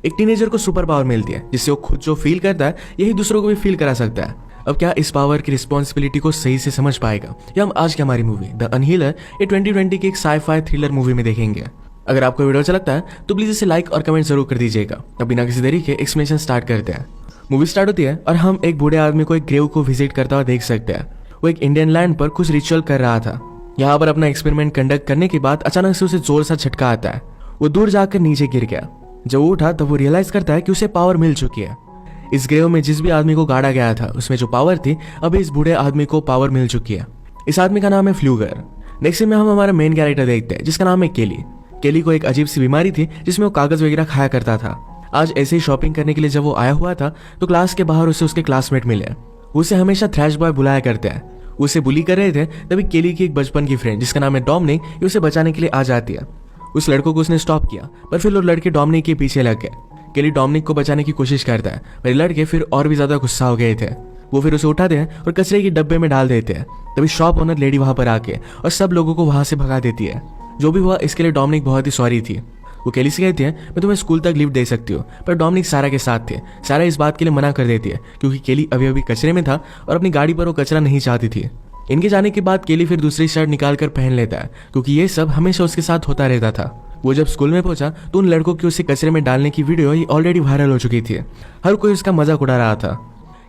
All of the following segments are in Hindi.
एक टीनेजर को सुपर पावर मिलती है जिससे वो खुद जो फील करता है यही दूसरों को भी फील करा सकता है। अब क्या इस पावर की रिस्पॉन्सिबिलिटी को सही से समझ पाएगा, या हम आज की हमारी मूवी द अनहीलर ये 2020 की एक साई-फाई थ्रिलर मूवी में देखेंगे। अगर आपको वीडियो अच्छा लगता है तो प्लीज इसे लाइक और कमेंट जरूर कर दीजिएगा। अब बिना किसी देरी के एक्सप्लेनेशन स्टार्ट करते हैं। मूवी स्टार्ट होती है और हम एक बूढ़े आदमी को एक ग्रेव को विजिट करता हुआ देख सकते हैं। वो एक इंडियन लैंड पर कुछ रिचुअल कर रहा था। यहाँ पर अपना एक्सपेरिमेंट कंडक्ट करने के बाद अचानक से उसे जोर सा झटका आता है। वो दूर जाकर नीचे गिर गया। जब वो उठा तब वो रियलाइज करता है कि उसे पावर मिल चुकी है। इस ग्रेव में जिस भी आदमी को गाड़ा गया था उसमें जो पावर थी अभी इस बूढ़े आदमी को पावर मिल चुकी है। इस आदमी का नाम है फ्लूगर। नेक्स्ट में हम हमारा मेन कैरेक्टर देखते हैं जिसका नाम है केली। केली को एक अजीब सी बीमारी थी जिसमें वो कागज वगैरह खाया करता था। आज ऐसे ही शॉपिंग करने के लिए जब वो आया हुआ था तो क्लास के बाहर उसे उसके क्लासमेट मिले। उसे हमेशा थ्रैश बॉय बुलाया करते हैं। उसे बुली कर रहे थे तभी केली की एक बचपन की फ्रेंड जिसका नाम है डोमिनिक ये उसे बचाने के लिए आ जाती है। उस लड़कों को उसने स्टॉप किया पर फिर वो लड़के डोमिनिक के पीछे लग गए। केली डोमिनिक को बचाने की कोशिश करता है पर लड़के फिर और भी ज्यादा गुस्सा हो गए थे। वो फिर उसे उठाते हैं और कचरे के डब्बे में डाल देते हैं। तभी शॉप ओनर लेडी वहां पर आके और सब लोगों को वहां से भगा देती है। जो भी हुआ इसके लिए डोमिनिक बहुत ही सॉरी थी। वो केली से कहती है मैं तुम्हें स्कूल तक लिफ्ट दे सकती हूँ, पर डोमिनिक सारा के साथ थे। सारा इस बात के लिए मना कर देती है क्योंकि केली अभी अभी कचरे में था और अपनी गाड़ी पर वो कचरा नहीं चाहती थी। इनके जाने के बाद केली फिर दूसरी शर्ट निकाल कर पहन लेता है क्योंकि ये सब हमेशा उसके साथ होता रहता था। वो जब स्कूल में पहुंचा तो उन लड़कों की उसे कचरे में डालने की वीडियो ये ऑलरेडी वायरल हो चुकी थी। हर कोई उसका मजाक उड़ा रहा था।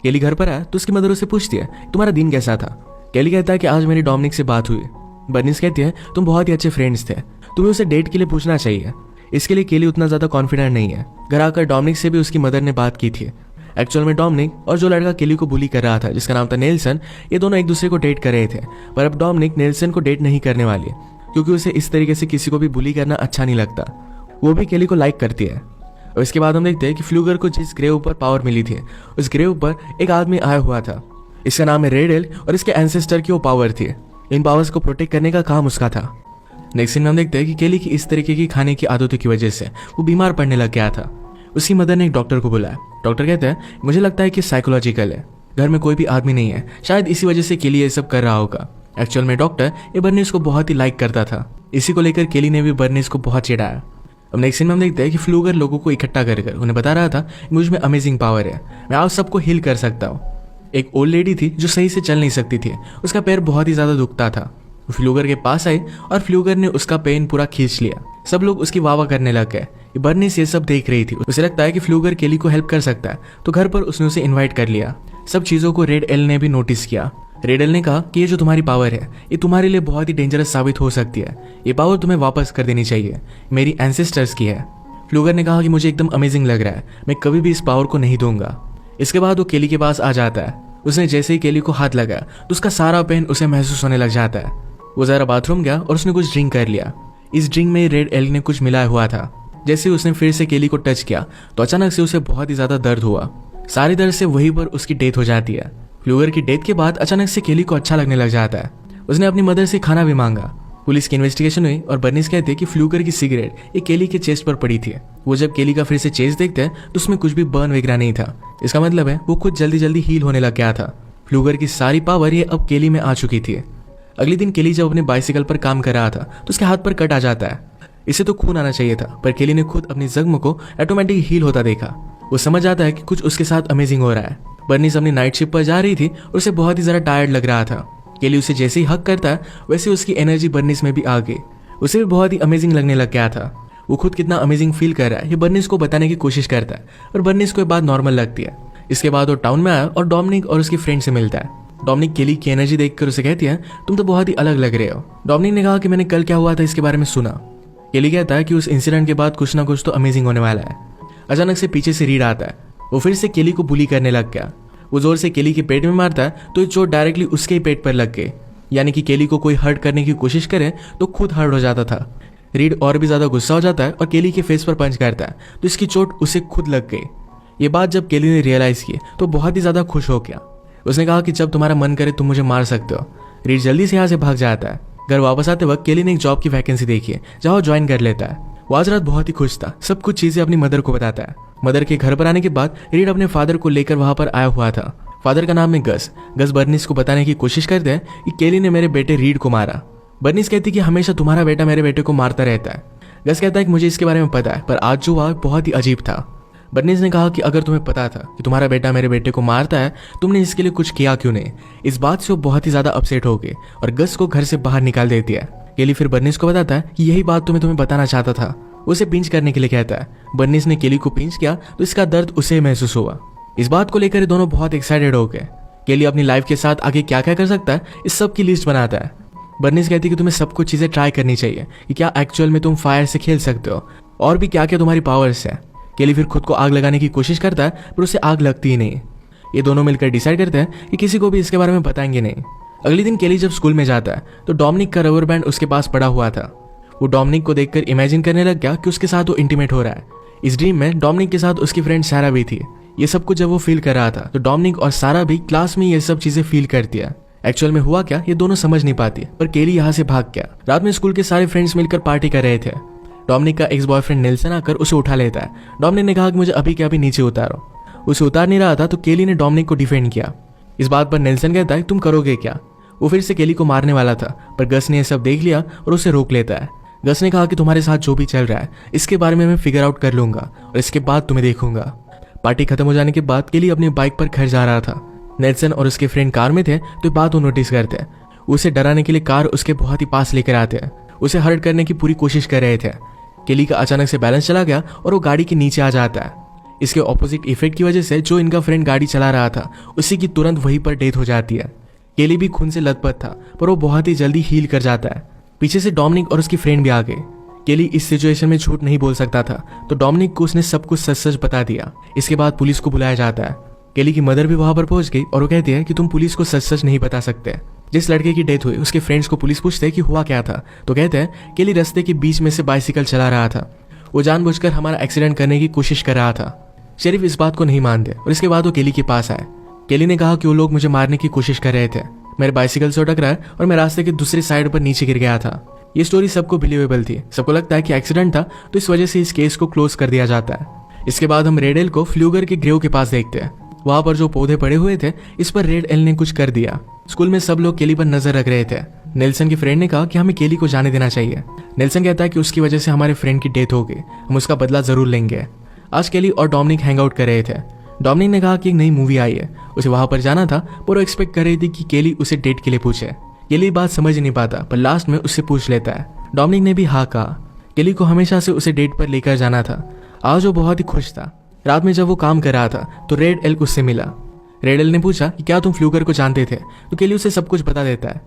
केली घर पर आया तो उसकी मदर उसे पूछती है तुम्हारा दिन कैसा था। केली कहता है कि आज मेरी डोमिनिक से बात हुई। बर्निस कहती है तुम बहुत ही अच्छे फ्रेंड्स थे, तुम्हें उसे डेट के लिए पूछना चाहिए। इसके लिए केली उतना ज्यादा कॉन्फिडेंट नहीं है। घर आकर डोमिनिक से भी उसकी मदर ने बात की थी। एक्चुअल में डोमिनिक और जो लड़का केली को बुली कर रहा था जिसका नाम था नेल्सन, ये दोनों एक दूसरे को डेट कर रहे थे। पर अब डोमिनिक नेल्सन को डेट नहीं करने वाली क्योंकि उसे इस तरीके से किसी को भी बुली करना अच्छा नहीं लगता। वो भी केली को लाइक करती है। और इसके बाद हम देखते हैं कि फ्लूगर को जिस ग्रेव पर पावर मिली थी उस ग्रेव पर एक आदमी आया हुआ था। इसका नाम है रेडेल और इसके एंसेस्टर की वो पावर थी। इन पावर्स को प्रोटेक्ट करने का काम उसका था। नेक्स्ट सीन में हम देखते हैं कि केली की इस तरीके की खाने की आदतों की वजह से वो बीमार पड़ने लग गया था। उसकी मदर ने एक डॉक्टर को बुलाया। डॉक्टर कहते हैं मुझे लगता है कि साइकोलॉजिकल है, घर में कोई भी आदमी नहीं है, शायद इसी वजह से केली ये सब कर रहा होगा। एक्चुअल में डॉक्टर ये बर्निस को बहुत ही लाइक करता था। इसी को लेकर केली ने भी बर्निस को बहुत चिढ़ाया। अब नेक्स्ट सीन में हम देखते हैं कि फ्लूगर लोगों को इकट्ठा कर उन्हें बता रहा था मुझ में अमेजिंग पावर है, मैं आप सबको हील कर सकता हूँ। एक ओल्ड लेडी थी जो सही से चल नहीं सकती थी, उसका पैर बहुत ही ज्यादा दुखता था। फ्लूगर के पास आई और फ्लूगर ने उसका पेन पूरा खींच लिया। सब लोग उसकी वाह करने लग गए। बर्निस ये सब देख रही थी। उसे लगता है कि फ्लूगर केली को हेल्प कर सकता है तो घर पर उसने उसे इनवाइट कर लिया। सब चीजों को रेड एल ने भी नोटिस किया। रेड एल ने कहा कि ये जो तुम्हारी पावर है ये तुम्हारे लिए बहुत ही डेंजरस साबित हो सकती है, ये पावर तुम्हें वापस कर देनी चाहिए, मेरी एंसेस्टर्स की है। फ्लूगर ने कहा कि मुझे एकदम अमेजिंग लग रहा है, मैं कभी भी इस पावर को नहीं दूंगा। इसके बाद वो केली के पास आ जाता है। उसने जैसे ही केली को हाथ लगाया तो उसका सारा पेन उसे महसूस होने लग जाता है। वो जरा बाथरूम गया और उसने कुछ ड्रिंक कर लिया। इस ड्रिंक में रेड एल ने कुछ मिलाया हुआ था। जैसे उसने फिर से केली को टच किया तो अचानक से उसे बहुत ही ज्यादा दर्द हुआ। सारी दर्द से वहीं पर उसकी डेथ हो जाती है। फ्लूगर की डेथ के बाद अचानक से केली को अच्छा लगने लग जाता है। उसने अपनी मदर से खाना भी मांगा। पुलिस की इन्वेस्टिगेशन हुई और बर्निस कहते हैं कि फ्लूगर की सिगरेट ये केली के चेस्ट पर पड़ी थी। वो जब केली का फिर से चेस्ट देखते हैं तो उसमें कुछ भी बर्न वगैरह नहीं था। इसका मतलब है वो खुद जल्दी जल्दी हील होने लग गया था। फ्लूगर की सारी पावर ये अब केली में आ चुकी थी। अगले दिन केली जब अपने बाइसिकल पर काम कर रहा था तो उसके हाथ पर कट आ जाता है। इसे तो खून आना चाहिए था पर केली ने खुद अपनी जख्म को ऑटोमेटिक हील होता देखा। वो समझ आता है कि कुछ उसके साथ अमेजिंग हो रहा है। बर्निस अपनी नाइट शिफ्ट पर जा रही थी और उसे बहुत ही ज्यादा टायर्ड लग रहा था। केली उसे जैसे ही हक करता है वैसे उसकी एनर्जी बर्निस में भी आ गई। उसे भी बहुत ही अमेजिंग लगने लग गया था। वो खुद कितना अमेजिंग फील कर रहा है ये बर्निस को बताने की कोशिश करता है और बर्निस को ये बात नॉर्मल लगती है। इसके बाद वो टाउन में आया और डोमिनिक और उसकी फ्रेंड से मिलता है। डोमिनिक केली की एनर्जी देखकर उसे कहती है तुम तो बहुत ही अलग लग रहे हो। डोमिनिक ने कहा कि मैंने कल क्या हुआ था इसके बारे में सुना। केली कहता है कि उस इंसिडेंट के बाद कुछ ना कुछ तो अमेजिंग होने वाला है। अचानक से पीछे से रीड आता है। वो फिर से केली को बुली करने लग गया। वो जोर से केली के पेट में मारता है तो ये चोट डायरेक्टली उसके ही पेट पर लग गई। यानी कि केली को कोई हर्ट करने की कोशिश करे तो खुद हर्ट हो जाता था। रीड और भी ज्यादा गुस्सा हो जाता है और केली के फेस पर पंच करता है तो इसकी चोट उसे खुद लग गई। ये बात जब केली ने रियलाइज की तो बहुत ही ज्यादा खुश हो गया। उसने कहा कि जब तुम्हारा मन करे तुम मुझे मार सकते हो। रीड जल्दी से यहाँ से भाग जाता है। घर वापस आते वक्त केली ने एक जॉब की वैकेंसी देखी है जहाँ वो ज्वाइन कर लेता है। वो आज रात बहुत ही खुश था। सब कुछ चीजें अपनी मदर को बताता है। मदर के घर पर आने के बाद रीड अपने फादर को लेकर वहां पर आया हुआ था। फादर का नाम है गस। गस बर्निस को बताने की कोशिश करते हैं कि केली ने मेरे बेटे रीड को मारा। बर्निस कहती कि हमेशा तुम्हारा बेटा मेरे बेटे को मारता रहता है। गस कहता है कि मुझे इसके बारे में पता है पर आज जो हुआ बहुत ही अजीब था। बर्नीस ने कहा कि अगर तुम्हें पता था कि तुम्हारा बेटा मेरे बेटे को मारता है, तुमने इसके लिए कुछ किया क्यों नहीं। इस बात से वो बहुत ही ज्यादा अपसेट हो गए और गस को घर से बाहर निकाल देती है। केली फिर बर्नीस को बताता है कि यही बात तुम्हें बताना चाहता था। उसे पिंच करने के लिए कहता है। बर्नीस ने केली को पिंच किया तो इसका दर्द उसे महसूस हुआ। इस बात को लेकर ये दोनों बहुत एक्साइटेड हो गए। केली अपनी लाइफ के साथ आगे क्या क्या कर सकता है इस सब की लिस्ट बनाता है। बर्नीस कहती है कि तुम्हें सब कुछ चीजें ट्राई करनी चाहिए कि क्या एक्चुअल में तुम फायर से खेल सकते हो और भी क्या क्या तुम्हारी पावर्स है। केली फिर खुद को आग लगाने की कोशिश करता है पर उसे आग लगती ही नहीं। ये दोनों मिलकर डिसाइड करते हैं कि किसी को भी इसके बारे में बताएंगे नहीं। अगले दिन केली जब स्कूल में जाता है तो डोमिनिक का रबर बैंड उसके पास पड़ा हुआ था। वो डोमिनिक को देखकर इमेजिन करने लग गया कि उसके साथ वो इंटीमेट हो रहा है। इस ड्रीम में डोमिनिक के साथ उसकी फ्रेंड सारा भी थी। ये सब कुछ जब वो फील कर रहा था तो डोमिनिक और सारा भी क्लास में ये सब चीजें फील करती है। एक्चुअल में हुआ क्या ये दोनों समझ नहीं पाती, पर केली यहाँ से भाग गया। रात में स्कूल के सारे फ्रेंड्स मिलकर पार्टी कर रहे थे। डोमिनिक का एक्स बॉयफ्रेंड नेल्सन आकर उसे उठा लेता है। डोमिनिक ने कहा कि मुझे अभी के अभी नीचे उतारो। उसे उतार नहीं रहा था तो केली ने डोमिनिक को डिफेंड किया। इस बात पर नेल्सन कहता है तुम करोगे क्या। वो फिर से केली को मारने वाला था पर गस ने यह सब देख लिया और उसे रोक लेता है। गस ने कहा कि तुम्हारे साथ जो भी चल रहा है इसके बारे में मैं फिगर आउट कर लूंगा और इसके बाद तुम्हें देखूंगा। पार्टी खत्म हो जाने के बाद केली अपनी बाइक पर घर जा रहा था। नेल्सन और उसके फ्रेंड कार में थे तो बात वो नोटिस करते हैं। उसे डराने के लिए कार उसके बहुत ही पास लेकर आते हैं। उसे हर्ट करने की पूरी कोशिश कर रहे थे। केली का अचानक से बैलेंस चला गया और वो गाड़ी के नीचे आ जाता है। इसके ऑपोजिट इफेक्ट की वजह से जो इनका फ्रेंड गाड़ी चला रहा था उसी की तुरंत वहीं पर डेथ हो जाती है। केली भी खून से लथपथ था पर वो बहुत ही जल्दी हील कर जाता है। पीछे से डोमिनिक और उसकी फ्रेंड भी आ गए। केली इस सिचुएशन में झूठ नहीं बोल सकता था तो डोमिनिक को उसने सब कुछ सच सच बता दिया। इसके बाद पुलिस को बुलाया जाता है। केली की मदर भी वहां पर पहुंच गई और वो कहती है कि तुम पुलिस को सच सच नहीं बता सकते। जिस लड़के की डेथ हुई उसके फ्रेंड्स को पुलिस पूछते कि हुआ क्या था तो कहते हैं केली रास्ते के बीच में से बाइसिकल चला रहा था। वो जानबूझकर हमारा एक्सीडेंट करने की कोशिश कर रहा था। शेरिफ इस बात को नहीं मानते और इसके बाद वो केली के पास आए। केली ने कहा कि वो लोग मुझे मारने की कोशिश कर रहे थे। मेरे बाइसिकल से टकराया और मैं रास्ते के दूसरी साइड पर नीचे गिर गया था। ये स्टोरी सबको बिलीवेबल थी। सबको लगता है कि एक्सीडेंट था तो इस वजह से इस केस को क्लोज कर दिया जाता है। इसके बाद हम रेड एल को फ्लूगर के ग्रेव के पास देखते हैं। वहां पर जो पौधे पड़े हुए थे इस पर रेड एल ने कुछ कर दिया। स्कूल में सब लोग केली पर नजर रख रहे थे। नेल्सन की फ्रेंड ने कहा कि हमें केली को जाने देना चाहिए। नेल्सन कहता है कि उसकी वजह से हमारे फ्रेंड की डेथ हो गई, हम उसका बदला जरूर लेंगे। आज केली और डोमिनिक हैंग आउट कर रहे थे। डोमिनिक ने कहा कि एक नई मूवी आई है, उसे वहां पर जाना था पर वो एक्सपेक्ट कर रही थी कि केली उसे डेट के लिए पूछे। केली बात समझ नहीं पाता पर लास्ट में उससे पूछ लेता है। डोमिनिक ने भी हाँ कहा। केली को हमेशा से उसे डेट पर लेकर जाना था। आज वो बहुत ही खुश था। रात में जब वो काम कर रहा था तो रेड एल उससे मिला। रेड एल ने पूछा कि क्या तुम फ्लूगर को जानते थे तो केली उसे सब कुछ बता देता है।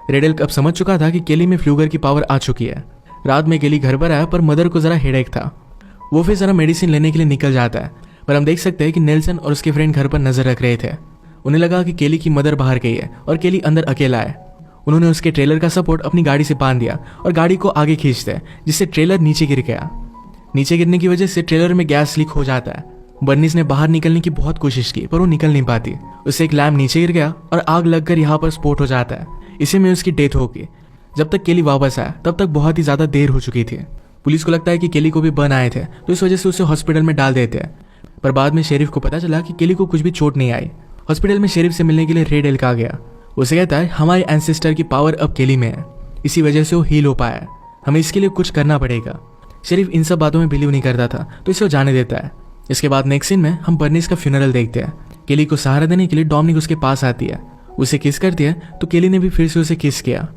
रेड एल अब समझ चुका था कि केली में फ्लूगर की पावर आ चुकी है। रात में केली घर पर आया पर मदर को जरा हेडेक था। वो फिर जरा मेडिसिन लेने के लिए निकल जाता है पर हम देख सकते हैं कि नेल्सन और उसके फ्रेंड घर पर नजर रख रहे थे। उन्हें लगा कि केली की मदर बाहर गई है और केली अंदर अकेला है। उन्होंने उसके ट्रेलर का सपोर्ट अपनी गाड़ी से बांध दिया और गाड़ी को आगे खींचते जिससे ट्रेलर नीचे गिर गया। नीचे गिरने की वजह से ट्रेलर में गैस लीक हो जाता है। बर्नीस ने बाहर निकलने की बहुत कोशिश की पर वो निकल नहीं पाती। उससे एक लैम्प नीचे गिर गया और आग लगकर यहाँ पर स्फोट हो जाता है। इसी में उसकी डेथ होगी। जब तक केली वापस आया तब तक बहुत ही ज्यादा देर हो चुकी थी। पुलिस को लगता है कि केली को भी बर्न आए थे तो इस वजह से उसे हॉस्पिटल में डाल देते हैं। पर बाद में शेरिफ को पता चला कि केली को कुछ भी चोट नहीं आई। हॉस्पिटल में शेरिफ से मिलने के लिए रेड एल आ गया। उसे कहता है हमारे एंसेस्टर की पावर अब केली में है, इसी वजह से वो हील हो पाया, हमें इसके लिए कुछ करना पड़ेगा। शेरिफ इन सब बातों में बिलीव नहीं करता था तो इसे वो जाने देता है। इसके बाद नेक्स्ट सीन में हम बर्नीस का फ्यूनरल देखते हैं। केली को सहारा देने के लिए डोमिनिक उसके पास आती है, उसे किस करती है तो केली ने भी फिर से उसे किस किया।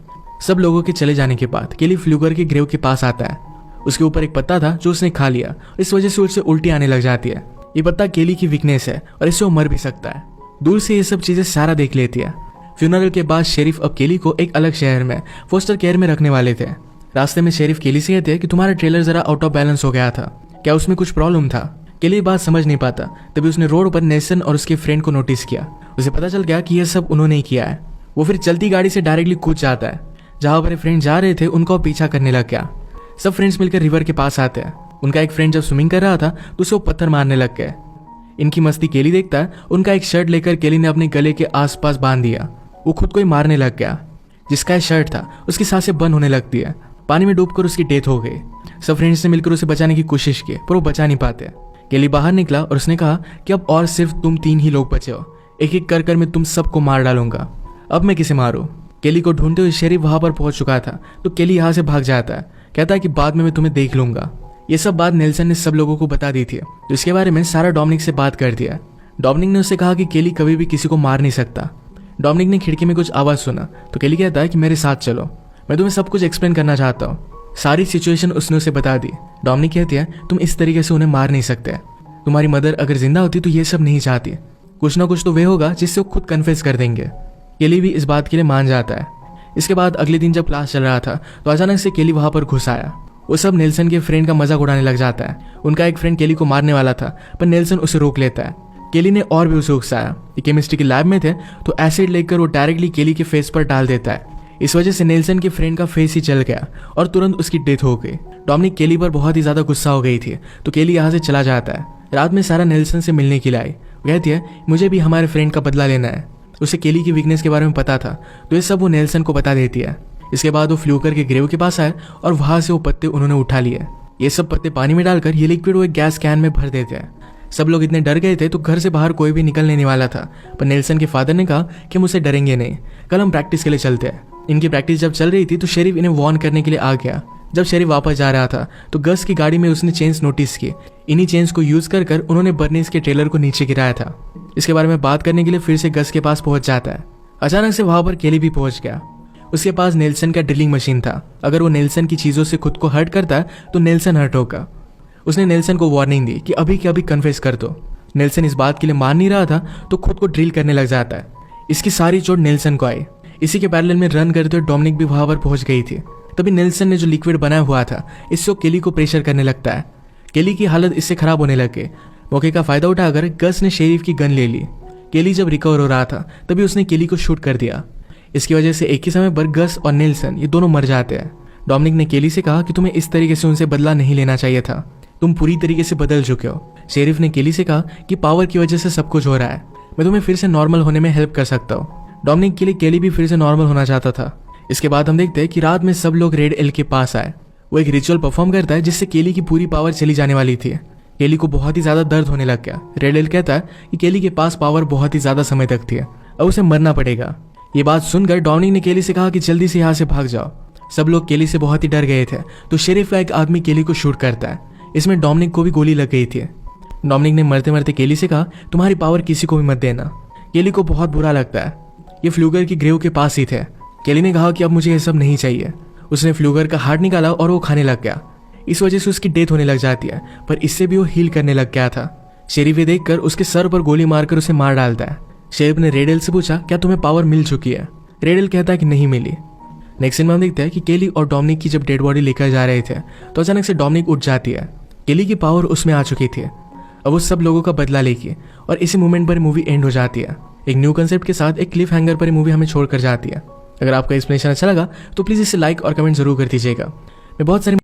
सब लोगों के चले जाने के बाद केली फ्लूगर के ग्रेव के पास आता है। उसके ऊपर एक पत्ता था जो उसने खा लिया, इस वजह से उसे उल्टी आने लग जाती है। ये पत्ता केली की वीकनेस है और इससे वो मर भी सकता है। दूर से ये सब चीजें सारा देख लेती है। फ्यूनरल के बाद शेरिफ अब केली को एक अलग शहर में फोस्टर केयर में रखने वाले थे। रास्ते में शेरिफ केली से कहते हैं कि तुम्हारा ट्रेलर जरा आउट ऑफ बैलेंस हो गया था, क्या उसमें कुछ प्रॉब्लम था। केली बात समझ नहीं पाता, तभी उसने रोड पर नेल्सन और उसके फ्रेंड को नोटिस किया। उसे पता चल गया कि यह सब उन्होंने ही किया है। वो फिर चलती गाड़ी से डायरेक्टली कूद जाता है। जहां पर फ्रेंड जा रहे थे उनको पीछा करने लग गया। सब फ्रेंड्स मिलकर रिवर के पास आते हैं। उनका एक फ्रेंड जब स्विमिंग कर रहा था तो उसे वो पत्थर मारने लग गए। इनकी मस्ती केली देखता है। उनका एक शर्ट लेकर केली ने अपने गले के आसपास बांध दिया। वो खुद को ही मारने लग गया। जिसका शर्ट था उसकी सांसें बंद होने लगती है। पानी में डूबकर उसकी डेथ हो गई। सब फ्रेंड्स ने मिलकर उसे बचाने की कोशिश की पर वो बचा नहीं पाते। केली बाहर निकला और उसने कहा कि अब और सिर्फ तुम 3 ही लोग बचे हो, एक एक कर मैं तुम सबको मार डालूंगा। अब मैं किसे मारूं। केली को ढूंढते हुए शेरिफ वहां पर पहुंच चुका था तो केली यहाँ से भाग जाता है। कहता है कि बाद में मैं तुम्हें देख लूंगा। ये सब बात नेल्सन ने सब लोगों को बता दी थी, तो इसके बारे में सारा डोमिनिक से बात कर दिया। डोमिनिक ने उससे कहा कि केली कभी भी किसी को मार नहीं सकता। डोमिनिक ने खिड़की में कुछ आवाज़ सुना तो केली कहता है कि मेरे साथ चलो, मैं तुम्हें सब कुछ एक्सप्लेन करना चाहता हूँ। सारी सिचुएशन उसने उसे बता दी। डोमिनिक कहती है तुम इस तरीके से उन्हें मार नहीं सकते, तुम्हारी मदर अगर जिंदा होती तो ये सब नहीं चाहती, कुछ ना कुछ तो वे होगा जिससे वो खुद कन्फेस कर देंगे। केली भी इस बात के लिए मान जाता है। इसके बाद अगले दिन जब क्लास चल रहा था तो अचानक से केली वहां पर घुस आया। वो सब नेल्सन के फ्रेंड का मजाक उड़ाने लग जाता है। उनका एक फ्रेंड केली को मारने वाला था पर नेल्सन उसे रोक लेता है। केली ने और भी उसे उकसाया। ये केमिस्ट्री की लैब में थे तो एसिड लेकर वो डायरेक्टली केली के फेस पर डाल देता है। इस वजह से नेल्सन के फ्रेंड का फेस ही जल गया और तुरंत उसकी डेथ हो गई। डोमिनिक केली पर बहुत ही ज्यादा गुस्सा हो गई थी तो केली यहाँ से चला जाता है। रात में सारा नेल्सन से मिलने के लिए आई। वो कहती है मुझे भी हमारे फ्रेंड का बदला लेना है। उसे केली की वीकनेस के बारे में पता था तो ये सब वो नेल्सन को बता देती है। इसके बाद वो फ्लूकर के ग्रेव के पास आए और वहां से वो पत्ते उन्होंने उठा लिए। ये सब पत्ते पानी में डालकर ये लिक्विड वो एक गैस कैन में भर देते हैं। सब लोग इतने डर गए थे तो घर से बाहर कोई भी निकलने नहीं वाला था, पर नेल्सन के फादर ने कहा कि हम उसे डरेंगे नहीं, कल हम प्रैक्टिस के लिए चलते हैं। इनकी प्रैक्टिस जब चल रही थी तो शेरिफ इन्हें वार्न करने के लिए आ गया। जब शेरिफ वापस जा रहा था तो गस की गाड़ी में उसने चेन्स नोटिस की। इन्हीं चेन्स को यूज कर उन्होंने बर्निस के ट्रेलर को नीचे गिराया था। इसके बारे में बात करने के लिए फिर से गस के पास पहुंच जाता है। अचानक से वहां पर केली भी पहुंच गया। उसके पास नेल्सन का ड्रिलिंग मशीन था। अगर वो नेल्सन की चीजों से खुद को हर्ट करता है तो नेल्सन हर्ट होगा। उसने नेल्सन को वार्निंग दी कि अभी के अभी कन्फेस कर दो। नेल्सन इस बात के लिए मान नहीं रहा था तो खुद को ड्रिल करने लग जाता है। इसकी सारी चोट नेल्सन को आई। इसी के पैरेलल में रन करते हुए डोमिनिक भी वहां पर पहुंच गई थी। तभी नेल्सन ने जो लिक्विड बनाया हुआ था इससे वो केली को प्रेशर करने लगता है। केली की हालत इससे खराब होने लगे। मौके का फायदा उठाकर गस ने शेरिफ की गन ले ली। केली जब रिकवर हो रहा था तभी उसने केली को शूट कर दिया। इसकी वजह से एक ही समय पर गस और नेल्सन ये दोनों मर जाते हैं। डोमिनिक ने केली से कहा कि तुम्हें इस तरीके से उनसे बदला नहीं लेना चाहिए था, तुम पूरी तरीके से बदल चुके हो। शेरिफ ने केली से कहा कि पावर की वजह से सब कुछ हो रहा है, मैं तुम्हें फिर से नॉर्मल होने में हेल्प कर सकता हूँ। डोमिनिक के लिए केली भी फिर से नॉर्मल होना चाहता था। इसके बाद हम देखते हैं कि रात में सब लोग रेड एल के पास आए। वो एक रिचुअल परफॉर्म करता है जिससे केली की पूरी पावर चली जाने वाली थी। केली को बहुत ही ज्यादा दर्द होने लग गया। रेड एल कहता है कि केली के पास पावर बहुत ही ज्यादा समय तक थी, अब उसे मरना पड़ेगा। ये बात सुनकर डोमिनिक ने केली से कहा कि जल्दी से यहाँ से भाग जाओ। सब लोग केली से बहुत ही डर गए थे तो शेरिफ का एक आदमी केली को शूट करता है। इसमें डोमिनिक को भी गोली लग गई थी। डोमिनिक ने मरते मरते केली से कहा तुम्हारी पावर किसी को भी मत देना। केली को बहुत बुरा लगता है। ये फ्लूगर की ग्रेव के पास ही थे। केली ने कहा कि अब मुझे ये सब नहीं चाहिए। उसने फ्लूगर का हार्ट निकाला और वो खाने लग गया। इस वजह से उसकी डेथ होने लग जाती है, पर इससे भी वो हील करने लग गया था। शेरिफ ये देखकर उसके सर पर गोली मारकर उसे मार डालता है। शेरिफ ने रेड एल से पूछा क्या तुम्हें पावर मिल चुकी है। रेड एल कहता है कि नहीं मिली। नेक्स्ट सीन में हम देखते हैं कि केली और डोमिनिक की जब डेड बॉडी लेकर जा रहे थे तो अचानक से डोमिनिक उठ जाती है। केली की पावर उसमें आ चुकी थी। अब वो सब लोगों का बदला लेगी और इसी मोमेंट पर मूवी एंड हो जाती है। एक न्यू कंसेप्ट के साथ एक क्लिफ हैंगर पर मूवी हमें छोड़कर जाती है। अगर आपका एक्सप्लेनेशन अच्छा लगा तो प्लीज इसे लाइक और कमेंट जरूर कर दीजिएगा। मैं बहुत सारी